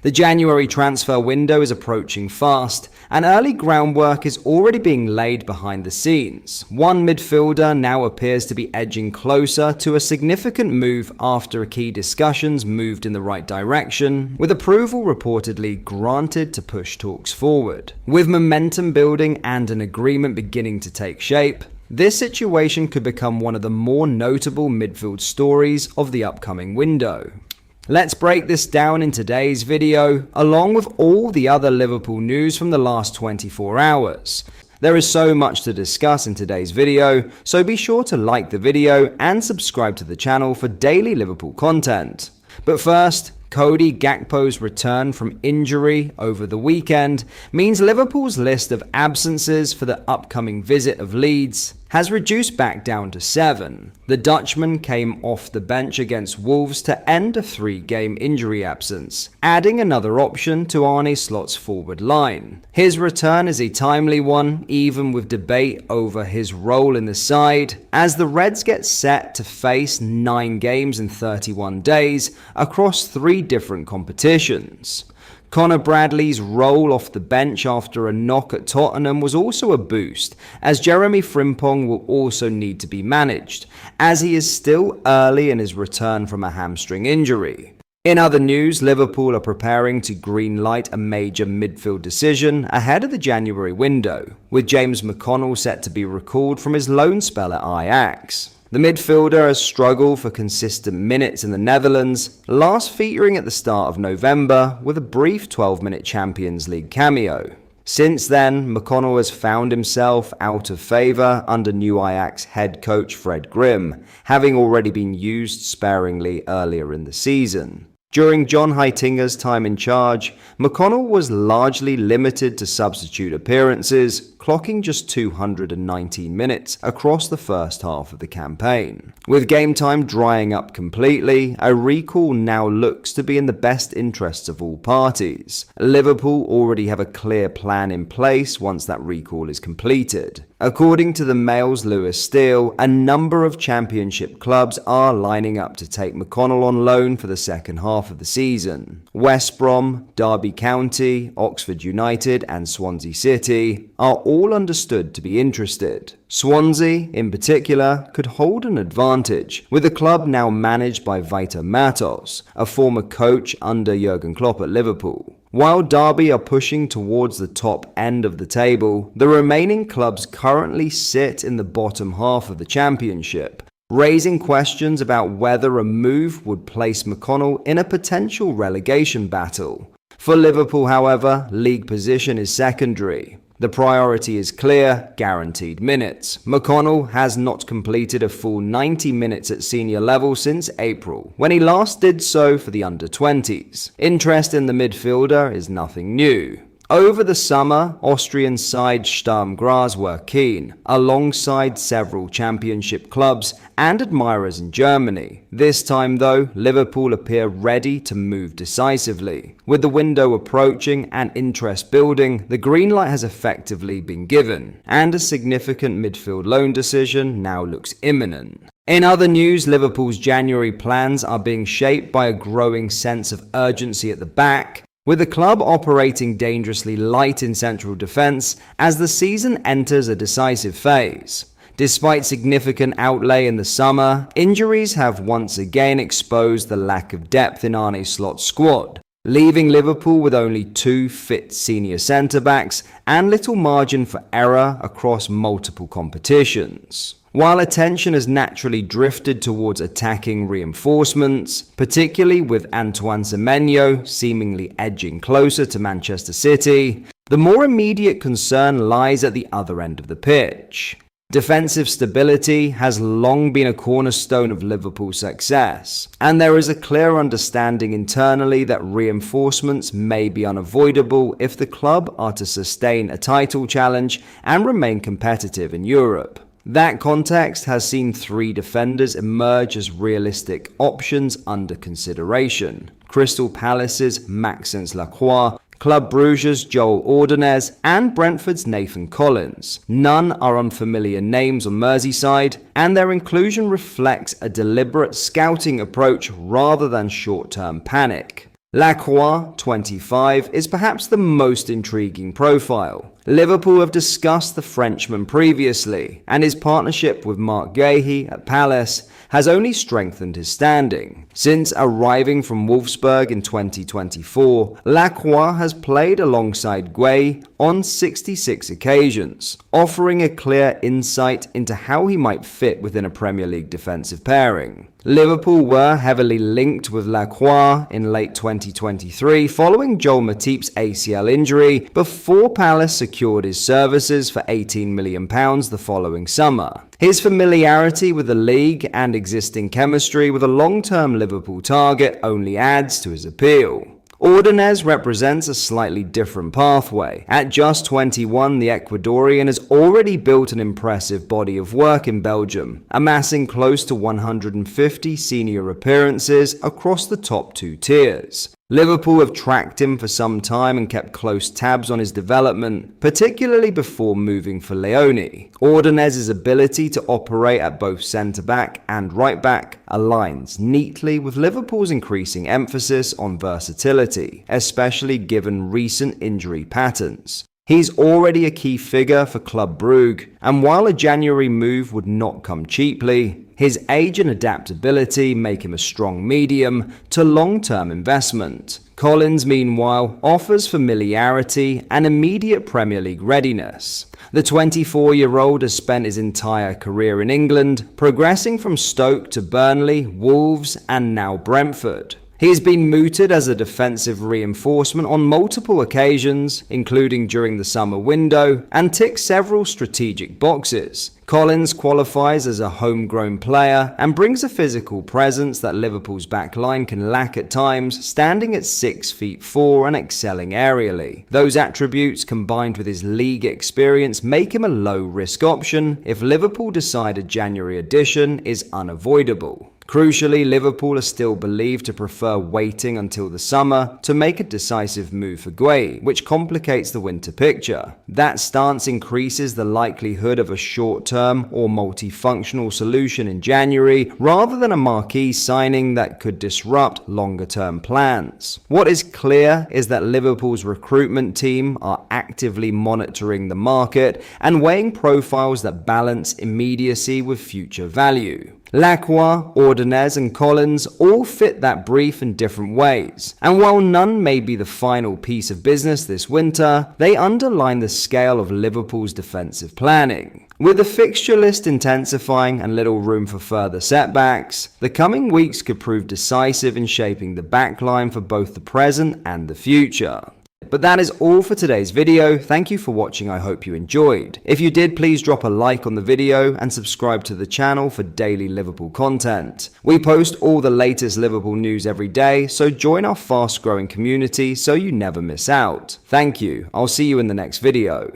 The January transfer window is approaching fast, and early groundwork is already being laid behind the scenes. One midfielder now appears to be edging closer to a significant move after key discussions moved in the right direction, with approval reportedly granted to push talks forward. With momentum building and an agreement beginning to take shape, this situation could become one of the more notable midfield stories of the upcoming window. Let's break this down in today's video, along with all the other Liverpool news from the last 24 hours. There is so much to discuss in today's video, so be sure to like the video and subscribe to the channel for daily Liverpool content. But first, Cody Gakpo's return from injury over the weekend means Liverpool's list of absences for the upcoming visit of Leeds has reduced back down to 7. The Dutchman came off the bench against Wolves to end a 3-game injury absence, adding another option to Arne Slot's forward line. His return is a timely one, even with debate over his role in the side, as the Reds get set to face 9 games in 31 days across 3 different competitions. Connor Bradley's role off the bench after a knock at Tottenham was also a boost, as Jeremy Frimpong will also need to be managed, as he is still early in his return from a hamstring injury. In other news, Liverpool are preparing to greenlight a major midfield decision ahead of the January window, with James McConnell set to be recalled from his loan spell at Ajax. The midfielder has struggled for consistent minutes in the Netherlands, last featuring at the start of November with a brief 12-minute Champions League cameo. Since then, McConnell has found himself out of favour under new Ajax head coach Fred Grimm, having already been used sparingly earlier in the season. During John Heitinga's time in charge, McConnell was largely limited to substitute appearances, clocking just 219 minutes across the first half of the campaign. With game time drying up completely, a recall now looks to be in the best interests of all parties. Liverpool already have a clear plan in place once that recall is completed. According to the Mail's Lewis Steele, a number of championship clubs are lining up to take McConnell on loan for the second half of the season. West Brom, Derby County, Oxford United and Swansea City are all understood to be interested. Swansea, in particular, could hold an advantage, with the club now managed by Vita Matos, a former coach under Jurgen Klopp at Liverpool. While Derby are pushing towards the top end of the table, the remaining clubs currently sit in the bottom half of the championship, raising questions about whether a move would place McConnell in a potential relegation battle. For Liverpool, however, league position is secondary. The priority is clear: guaranteed minutes. McConnell has not completed a full 90 minutes at senior level since April, when he last did so for the under-20s. Interest in the midfielder is nothing new. Over the summer, Austrian side Sturm Graz were keen, alongside several championship clubs and admirers in Germany. This time though, Liverpool appear ready to move decisively. With the window approaching and interest building, the green light has effectively been given, and a significant midfield loan decision now looks imminent. In other news, Liverpool's January plans are being shaped by a growing sense of urgency at the back, with the club operating dangerously light in central defence as the season enters a decisive phase. Despite significant outlay in the summer, injuries have once again exposed the lack of depth in Arne Slot's squad, leaving Liverpool with only 2 fit senior centre-backs and little margin for error across multiple competitions. While attention has naturally drifted towards attacking reinforcements, particularly with Antoine Semenyo seemingly edging closer to Manchester City, the more immediate concern lies at the other end of the pitch. Defensive stability has long been a cornerstone of Liverpool's success, and there is a clear understanding internally that reinforcements may be unavoidable if the club are to sustain a title challenge and remain competitive in Europe. That context has seen 3 defenders emerge as realistic options under consideration: Crystal Palace's Maxence Lacroix, Club Brugge's Joel Ordonez, and Brentford's Nathan Collins. None are unfamiliar names on Merseyside, and their inclusion reflects a deliberate scouting approach rather than short-term panic. Lacroix, 25, is perhaps the most intriguing profile. Liverpool have discussed the Frenchman previously, and his partnership with Marc Guéhi at Palace has only strengthened his standing. Since arriving from Wolfsburg in 2024, Lacroix has played alongside Guéhi on 66 occasions, offering a clear insight into how he might fit within a Premier League defensive pairing. Liverpool were heavily linked with Lacroix in late 2023 following Joel Matip's ACL injury before Palace secured his services for £18 million the following summer. His familiarity with the league and existing chemistry with a long-term Liverpool target only adds to his appeal. Ordonez represents a slightly different pathway. At just 21, the Ecuadorian has already built an impressive body of work in Belgium, amassing close to 150 senior appearances across the top two tiers. Liverpool have tracked him for some time and kept close tabs on his development, particularly before moving for Leone. Ordonez's ability to operate at both centre-back and right-back aligns neatly with Liverpool's increasing emphasis on versatility, especially given recent injury patterns. He's already a key figure for Club Brugge, and while a January move would not come cheaply, his age and adaptability make him a strong medium to long-term investment. Collins, meanwhile, offers familiarity and immediate Premier League readiness. The 24-year-old has spent his entire career in England, progressing from Stoke to Burnley, Wolves, and now Brentford. He has been mooted as a defensive reinforcement on multiple occasions, including during the summer window, and ticks several strategic boxes. Collins qualifies as a homegrown player and brings a physical presence that Liverpool's backline can lack at times, standing at 6'4" and excelling aerially. Those attributes, combined with his league experience, make him a low-risk option if Liverpool decide a January addition is unavoidable. Crucially, Liverpool are still believed to prefer waiting until the summer to make a decisive move for Guéhi, which complicates the winter picture. That stance increases the likelihood of a short-term or multifunctional solution in January, rather than a marquee signing that could disrupt longer-term plans. What is clear is that Liverpool's recruitment team are actively monitoring the market and weighing profiles that balance immediacy with future value. Lacroix, Ordonez, and Collins all fit that brief in different ways, and while none may be the final piece of business this winter, they underline the scale of Liverpool's defensive planning. With the fixture list intensifying and little room for further setbacks, the coming weeks could prove decisive in shaping the backline for both the present and the future. But that is all for today's video. Thank you for watching. I hope you enjoyed. If you did, please drop a like on the video and subscribe to the channel for daily Liverpool content. We post all the latest Liverpool news every day, so join our fast-growing community so you never miss out. Thank you. I'll see you in the next video.